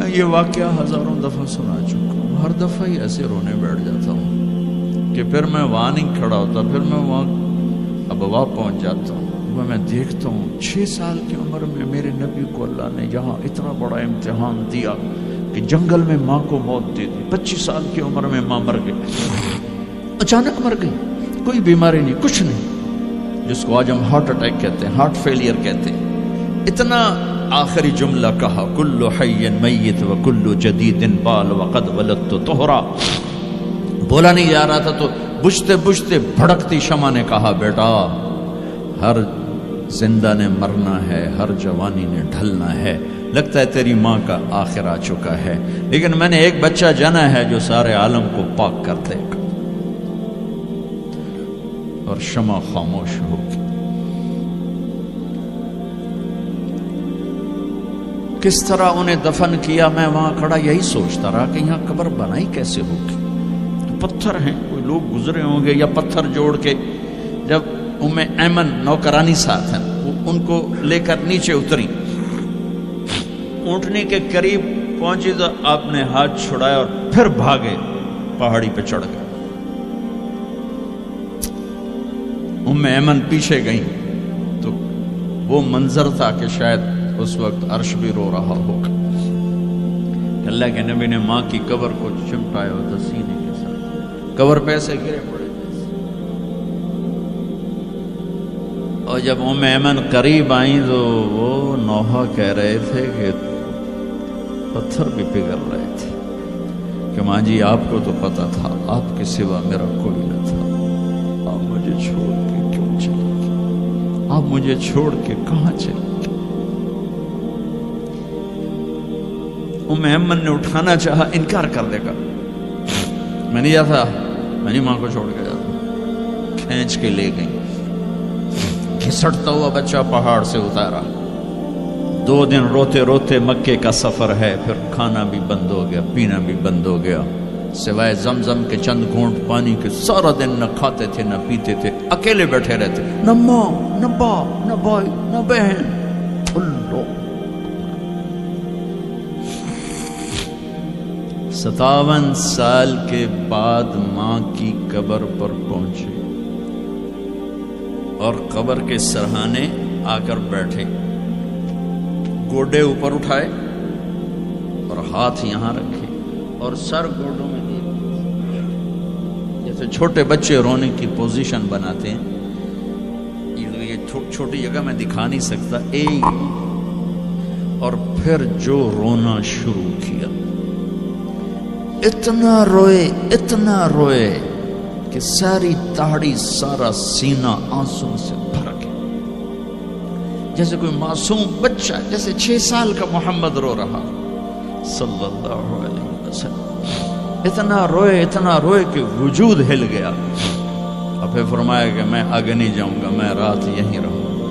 میں یہ واقعہ ہزاروں دفعہ سنا چکا ہوں، ہر دفعہ ہی ایسے رونے بیٹھ جاتا ہوں کہ پھر میں وہاں نہیں کھڑا ہوتا، پھر میں وہاں ابوا پہنچ جاتا ہوں، میں دیکھتا ہوں 6 سال کی عمر میں میرے نبی کو اللہ نے یہاں اتنا بڑا امتحان دیا کہ جنگل میں ماں کو موت دے دی، 25 سال کی عمر میں ماں مر گئی، اچانک مر گئی، کوئی بیماری نہیں، کچھ نہیں، جس کو آج ہم ہارٹ اٹیک کہتے ہیں، ہارٹ فیلئر کہتے ہیں، اتنا آخری جملہ کہا کل حی میت و کل جدید بال وقد ولدت طہرا، بولا نہیں جا رہا تھا تو بجھتے بجھتے بھڑکتی شمع نے کہا بیٹا ہر زندہ نے مرنا ہے، ہر جوانی نے ڈھلنا ہے، لگتا ہے تیری ماں کا آخر آ چکا ہے، لیکن میں نے ایک بچہ جانا ہے جو سارے عالم کو پاک کر دے گا۔ اور شمع خاموش ہو گئی۔ کس طرح انہیں دفن کیا، میں وہاں کھڑا یہی سوچتا رہا کہ یہاں قبر بنائی کیسے ہوگی، تو پتھر ہیں، کوئی لوگ گزرے ہوں گے یا پتھر جوڑ کے، جب ایمن نوکرانی ساتھ ہیں، ان کو لے کر نیچے اتری، اونٹنی کے قریب پہنچی تو آپ نے ہاتھ چھڑایا اور پھر بھاگے، پہاڑی پہ چڑھ گئے۔ ایمن پیچھے گئیں تو وہ منظر تھا کہ شاید اس وقت عرش بھی رو رہا ہوگا۔ اللہ کے نبی نے ماں کی قبر کو چمٹایا ہوتا سینے کے ساتھ، قبر پہ ایسے گرے پڑے، اور جب ایمن قریب آئیں تو وہ نوحہ کہہ رہے تھے کہ پتھر بھی پگھل رہے تھے کہ ماں جی آپ کو تو پتا تھا آپ کے سوا میرا کوئی نہ تھا، آپ مجھے چھوڑ کے کیوں چلے گئے، آپ مجھے چھوڑ کے کہاں چلے گئے۔ ایمن نے اٹھانا چاہا، انکار کر دے گا، میں نہیں جاتا، میں نہیں ماں کو چھوڑ کے جاتا، کھینچ کے لے گئی، گھسٹتا ہوا بچہ پہاڑ سے اتارا، 2 دن روتے روتے مکے کا سفر ہے، پھر کھانا بھی بند ہو گیا، پینا بھی بند ہو گیا، سوائے زمزم کے چند گھونٹ پانی کے سارا دن نہ کھاتے تھے نہ پیتے تھے، اکیلے بیٹھے رہتے، نہ ماں نہ باپ نہ بھائی نہ بہن، اللہ۔ 57 سال کے بعد ماں کی قبر پر پہنچے اور قبر کے سرہانے آ کر بیٹھے، گوڈے اوپر اٹھائے اور ہاتھ یہاں رکھے اور سر گوڈوں میں دے، جیسے چھوٹے بچے رونے کی پوزیشن بناتے ہیں، یہ چھوٹی جگہ میں دکھا نہیں سکتا، اور پھر جو رونا شروع کیا، اتنا روئے کہ ساری تاڑی سارا سینہ آنسوں سے بھر گیا، جیسے کوئی معصوم بچہ، جیسے 6 سال کا محمد رو رہا صلی اللہ علیہ وسلم، اتنا روئے کہ وجود ہل گیا، اور پھر فرمایا کہ میں آگے نہیں جاؤں گا، میں رات یہیں رہوں گا۔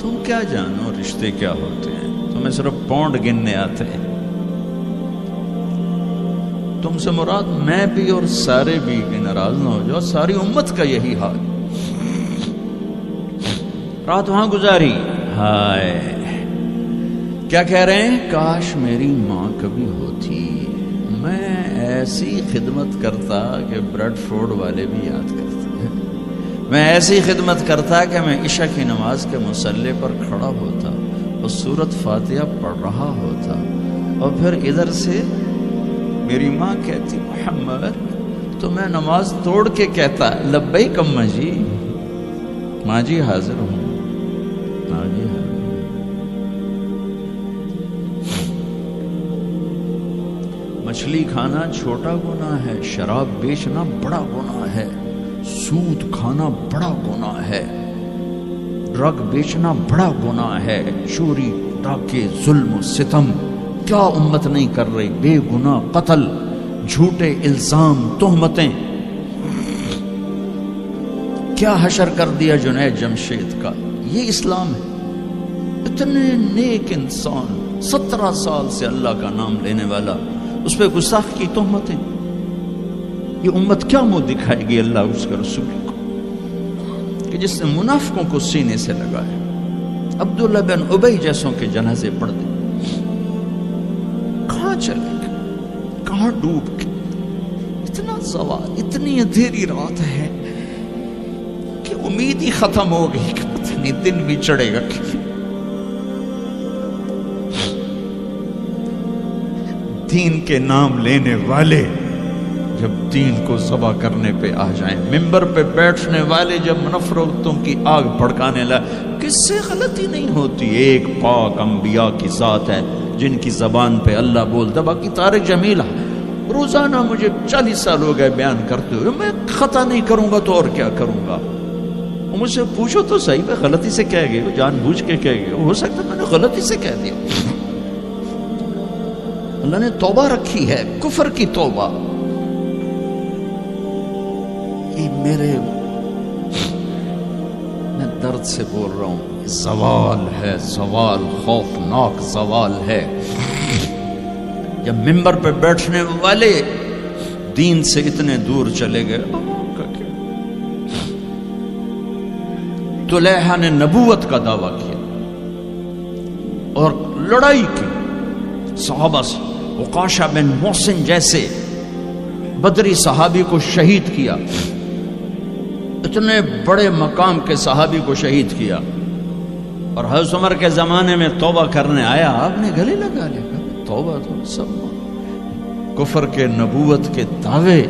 تم کیا جانو رشتے کیا ہوتے ہیں، تمہیں صرف پاؤنڈ گننے آتے ہیں، تم سے مراد میں بھی اور سارے بھی، کہ ناراض نہ ہو جاؤ، ساری امت کا یہی حال، رات وہاں گزاری، ہائے کیا کہہ رہے ہیں، کاش میری ماں کبھی ہوتی، میں ایسی خدمت کرتا کہ بریڈ فورڈ والے بھی یاد کرتے، میں ایسی خدمت کرتا کہ میں عشاء کی نماز کے مصلے پر کھڑا ہوتا اور سورۃ فاتحہ پڑھ رہا ہوتا، اور پھر ادھر سے میری ماں کہتی محمد، تو میں نماز توڑ کے کہتا لبیک اماں جی، ماں جی حاضر ہوں، ماں جی حاضر ہوں۔ مچھلی کھانا چھوٹا گناہ ہے، شراب بیچنا بڑا گناہ ہے، سود کھانا بڑا گناہ ہے، ڈرگ بیچنا بڑا گناہ ہے، چوری ڈاکے ظلم و ستم کیا امت نہیں کر رہی، بے گناہ قتل، جھوٹے الزام، تہمتیں، کیا حشر کر دیا جنید جمشید کا، یہ اسلام ہے۔ اتنے نیک انسان، 17 سال سے اللہ کا نام لینے والا، اس پہ گستاخ کی تہمتیں، یہ امت کیا منہ دکھائے گی اللہ اس کے رسول کو، کہ جس نے منافقوں کو سینے سے لگایا، عبداللہ بن ابی جیسوں کے جنازے پڑھ دیں. کہاں چلے گئے, کہاں ڈوب کے. اتنا زوال, اتنی اندھیری رات ہے کہ امید ہی ختم ہو گئی کہ پتہ نہیں دن بھی چڑھے گا. دین کے نام لینے والے جب دین کو ذبح کرنے پہ آ جائیں, ممبر پہ بیٹھنے والے جب نفرتوں کی آگ بھڑکانے لائے, کس سے غلطی نہیں ہوتی. ایک پاک انبیاء کی ذات ہے جن کی زبان پہ اللہ بولتا. باقی طارق جمیل روزانہ مجھے 40 سال ہو گئے بیان کرتے ہوئے, میں خطا نہیں کروں گا تو اور کیا کروں گا. مجھ سے پوچھو تو صحیح, میں غلطی سے کہہ گئے, جان بوجھ کے کہہ گئے, ہو سکتا میں نے غلطی سے کہہ دیا. اللہ نے توبہ رکھی ہے, کفر کی توبہ. یہ میں درد سے بول رہا ہوں, زوال ہے, زوال, خوفناک زوال ہے. جب ممبر پہ بیٹھنے والے دین سے اتنے دور چلے گئے. طلحہ نے نبوت کا دعویٰ کیا اور لڑائی کی صحابہ سے. عکاشہ بن محسن جیسے بدری صحابی کو شہید کیا, اتنے بڑے مقام کے صحابی کو شہید کیا. اور حضرت عمر کے زمانے میں توبہ کرنے آیا, آپ نے گلے لگا لیا, توبہ تو سب کفر کے نبوت کے دعوے.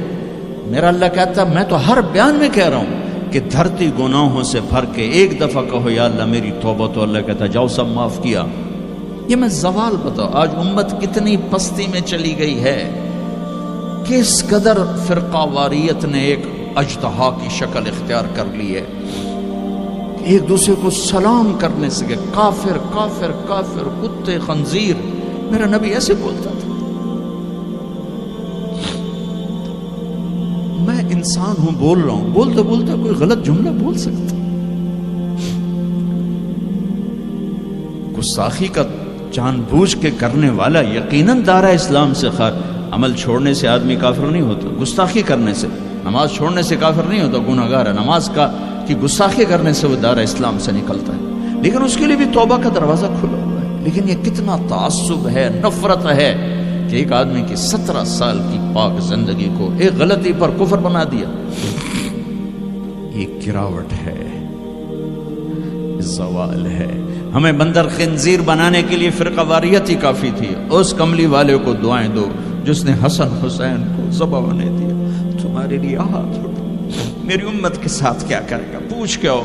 میرا اللہ کہتا میں تو ہر بیان میں کہہ رہا ہوں کہ دھرتی گناہوں سے بھر کے ایک دفعہ کہو یا اللہ میری توبہ, تو اللہ کہتا جاؤ سب معاف کیا. یہ میں زوال بتاؤ. آج امت کتنی پستی میں چلی گئی ہے, کس قدر فرقہ واریت نے ایک اجتہا کی شکل اختیار کر لی ہے. ایک دوسرے کو سلام کرنے سے کہ کافر کافر کافر, کتے خنزیر. میرا نبی ایسے بولتا تھا. میں انسان ہوں, بول رہا ہوں, بولتے بولتے کوئی غلط جملہ بول سکتا. گستاخی کا جان بوجھ کے کرنے والا یقیناً دارہ اسلام سے عمل چھوڑنے سے آدمی کافر نہیں ہوتا. گستاخی کرنے سے, نماز چھوڑنے سے کافر نہیں ہوتا, گناہ گار ہے. نماز کی گستاخی کرنے سے وہ دارہ اسلام سے نکلتا ہے, لیکن اس کے لیے بھی توبہ کا دروازہ کھلا ہوا ہے. لیکن یہ کتنا تعصب ہے, نفرت ہے کہ ایک آدمی کی 17 سال کی پاک زندگی کو ایک غلطی پر کفر بنا دیا. یہ گراوٹ ہے, زوال ہے. ہمیں بندر خنزیر بنانے کے لیے فرقہ واریت ہی کافی تھی. اس کملی والے کو دعائیں دو جس نے حسن حسین کو ذبح ہونے دیا. تمہارے لیے ہاتھ اٹھو, میری امت کے ساتھ کیا کرے گا, پوچھ کے ہو.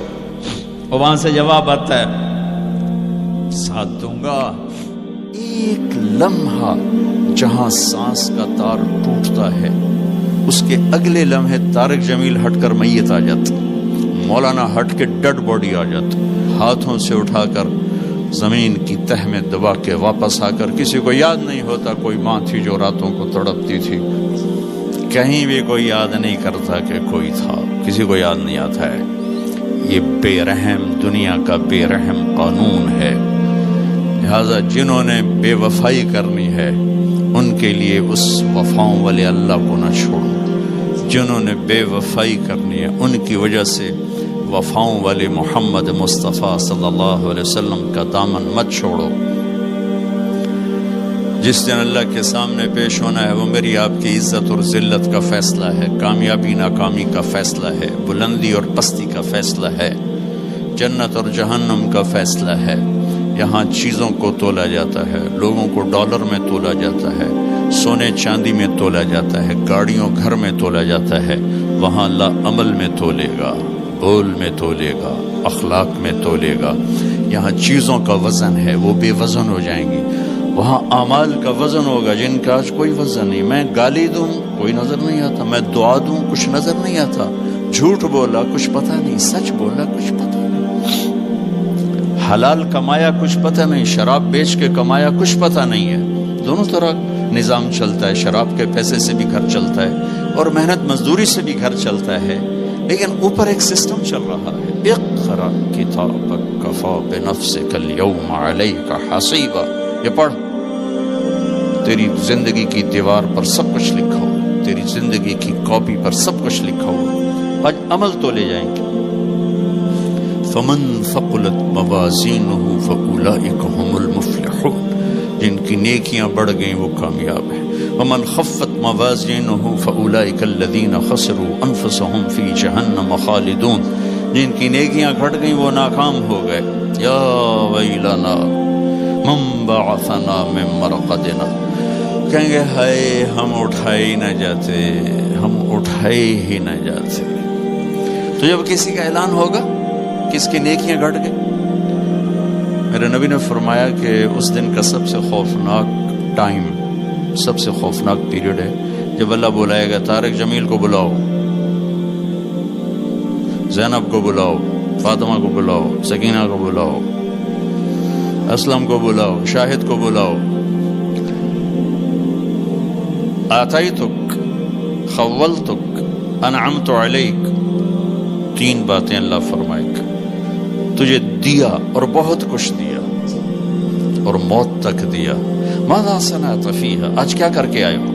اور وہاں سے جواب آتا ہے ساتھ دوں گا. ایک لمحہ جہاں سانس کا تار ٹوٹتا ہے, اس کے اگلے لمحے طارق جمیل ہٹ کر میت آ جاتا, مولانا ہٹ کے ڈیڈ باڈی آ جاتا, ہاتھوں سے اٹھا کر زمین کی تہ میں دبا کے واپس آ کر. کسی کو یاد نہیں ہوتا کوئی ماں تھی جو راتوں کو تڑپتی تھی, کہیں بھی کوئی یاد نہیں کرتا کہ کوئی تھا, کسی کو یاد نہیں آتا ہے. یہ بے رحم دنیا کا بے رحم قانون ہے. لہذا جنہوں نے بے وفائی کرنی ہے ان کے لیے اس وفاؤں والے اللہ کو نہ چھوڑو. جنہوں نے بے وفائی کرنی ہے ان کی وجہ سے وفاؤں والے محمد مصطفیٰ صلی اللہ علیہ وسلم کا دامن مت چھوڑو. جس دن اللہ کے سامنے پیش ہونا ہے وہ میری آپ کی عزت اور ذلت کا فیصلہ ہے, کامیابی ناکامی کا فیصلہ ہے, بلندی اور پستی کا فیصلہ ہے, جنت اور جہنم کا فیصلہ ہے. یہاں چیزوں کو تولا جاتا ہے, لوگوں کو ڈالر میں تولا جاتا ہے, سونے چاندی میں تولا جاتا ہے, گاڑیوں گھر میں تولا جاتا ہے. وہاں اللہ عمل میں تولے گا, بول میں تولے گا, اخلاق میں تولے گا. یہاں چیزوں کا وزن ہے, وہ بے وزن ہو جائیں گی. وہاں اعمال کا وزن ہوگا جن کا آج کوئی وزن نہیں. میں گالی دوں کوئی نظر نہیں آتا, میں دعا دوں کچھ نظر نہیں آتا, جھوٹ بولا کچھ پتہ نہیں, سچ بولا کچھ پتہ نہیں, حلال کمایا کچھ پتہ نہیں, شراب بیچ کے کمایا کچھ پتہ نہیں ہے. دونوں طرح نظام چلتا ہے, شراب کے پیسے سے بھی گھر چلتا ہے اور محنت مزدوری سے بھی گھر چلتا ہے. لیکن اوپر ایک سسٹم چل رہا ہے, اقرأ کتابک کفی بنفسک اليوم علیک حسیبا. یہ پڑھ, تیری زندگی کی دیوار پر سب کچھ لکھا ہو, تیری زندگی کی کاپی پر سب کچھ لکھا ہو. آج عمل تو لے جائیں گے. فمن ثقلت موازینہ فاولئک هم المفلحون، جن کی نیکیاں بڑھ گئیں وہ کامیاب ہیں۔ ومن خفت موازینہ فاولئک الذین خسروا انفسهم فی جہنم خالدون، جن کی نیکیاں گھٹ گئیں وہ ناکام ہو گئے۔ یا ویلنا من بعثنا من مرقدنا، کہیں گے ہائے ہم اٹھائے ہی نہ جاتے، ہم اٹھائے ہی نہ جاتے۔ تو جب کسی کا اعلان ہوگا کہ اس کی نیکیاں گھٹ گئی، میرے نبی نے فرمایا کہ اس دن کا سب سے خوفناک ٹائم، سب سے خوفناک پیریڈ ہے جب اللہ بلائے گا طارق جمیل کو بلاؤ، زینب کو بلاؤ، فاطمہ کو بلاؤ، سکینہ کو بلاؤ، اسلم کو بلاؤ، شاہد کو بلاؤ، آتیتک، خولتک، انعمت علیک، تین باتیں اللہ فرمائے گا، تجھے دیا اور بہت کچھ دیا اور موت تک دیا۔ ماذا صنعت فیہا، آج کیا کر کے آئے ہو،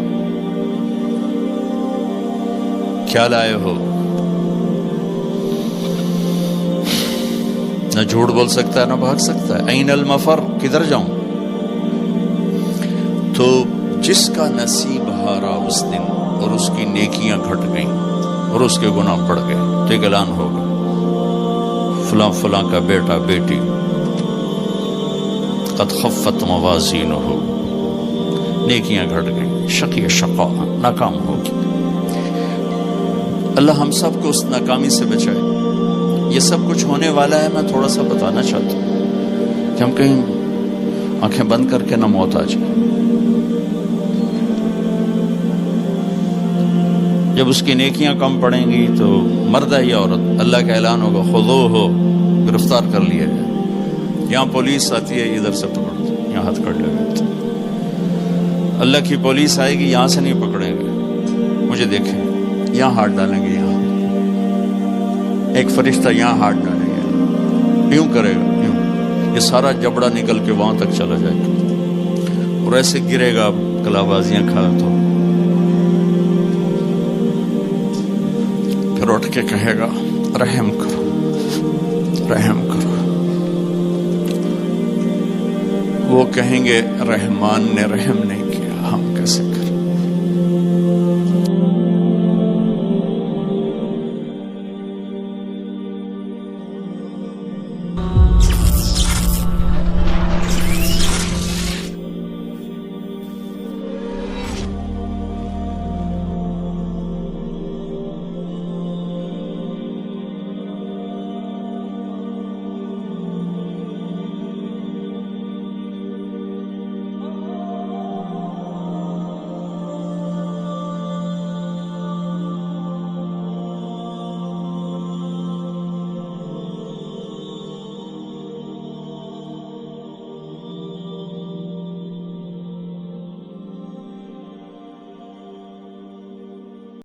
کیا لائے ہو؟ نہ جھوٹ بول سکتا ہے نہ بھاگ سکتا ہے۔ این المفر، کدھر جاؤں؟ تو جس کا نصیب ہارا اس دن اور اس کی نیکیاں گھٹ گئیں اور اس کے گناہ بڑھ گئے تو ایک اعلان ہوگا، فلاں فلاں کا بیٹا بیٹی قد خفت موازینہ، نیکیاں گھٹ گئیں، شقی شقا، ناکام ہوگی۔ اللہ ہم سب کو اس ناکامی سے بچائے۔ یہ سب کچھ ہونے والا ہے، میں تھوڑا سا بتانا چاہتا ہوں کہ ہم کہیں آنکھیں بند کر کے نہ موت آ جائے۔ جب اس کی نیکیاں کم پڑیں گی تو مرد ہے یا عورت، اللہ کا اعلان ہوگا خذوہ، گرفتار کر لیا جائے۔ یہاں پولیس آتی ہے، ادھر سے پکڑ دو، یہاں ہاتھ کر لے۔ اللہ کی پولیس آئے گی، یہاں سے نہیں پکڑیں گے، مجھے دیکھیں، یہاں ہاتھ ڈالیں گے، یہاں ایک فرشتہ یہاں ہاتھ ڈالیں گے، یوں کرے گا، یوں، یہ سارا جبڑا نکل کے وہاں تک چلا جائے گا اور ایسے گرے گا کلا بازیاں کھا تو پھر اٹھ کے کہے گا رحم کرو، رحم کرو۔ وہ کہیں گے رحمان نے رحم نہیں کیا۔